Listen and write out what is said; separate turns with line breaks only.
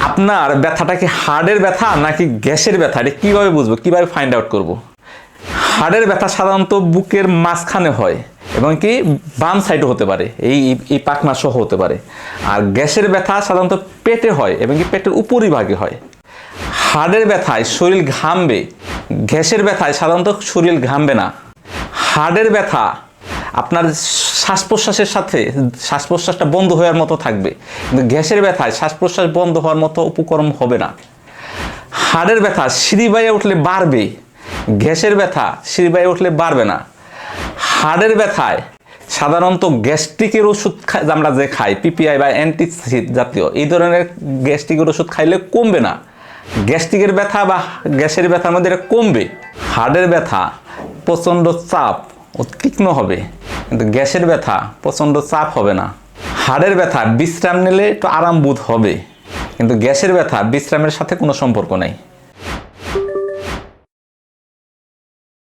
আপনার ব্যথাটা কি হাড়ের ব্যথা নাকি গ্যাসের ব্যথা, এটা কীভাবে বুঝবো, কীভাবে ফাইন্ড আউট করব? হাড়ের ব্যথা সাধারণত বুকের মাঝখানে হয় এবং কি বাম সাইডও হতে পারে, এই পাখনা সহ হতে পারে। আর গ্যাসের ব্যথা সাধারণত পেটে হয় এবং কি পেটের উপরিভাগে হয়। হাড়ের ব্যথায় শরীর ঘামবে, গ্যাসের ব্যথায় সাধারণত শরীর ঘামবে না। হাড়ের ব্যথা আপনার শ্বাস প্রশ্বাসের সাথে শ্বাস প্রশ্বাসটা বন্ধ হওয়ার মতো থাকবে, কিন্তু গ্যাসের ব্যথায় শ্বাস প্রশ্বাস বন্ধ হওয়ার মতো উপকরণ হবে না। হাড়ের ব্যথা সিঁড়ি বাইয়ে উঠলে বাড়বে, গ্যাসের ব্যথা সিঁড়ি বাইয়ে উঠলে বাড়বে না। হাড়ের ব্যথায় সাধারণত গ্যাস্ট্রিকের ওষুধ আমরা যে খাই, পিপিআই বা অ্যান্টিসিড জাতীয় এই ধরনের গ্যাস্ট্রিকের ওষুধ খাইলে কমবে না। গ্যাস্ট্রিকের ব্যথা বা গ্যাসের ব্যথার মধ্যে এটা কমবে। হাড়ের ব্যথা প্রচণ্ড চাপ ও তীক্ষ্ণ হবে, কিন্তু গ্যাসের ব্যথা প্রচণ্ড চাপ হবে না। হাড়ের ব্যথা বিশ্রাম নিলে একটু আরাম বোধ হবে, কিন্তু গ্যাসের ব্যথা বিশ্রামের সাথে কোনো সম্পর্ক নেই।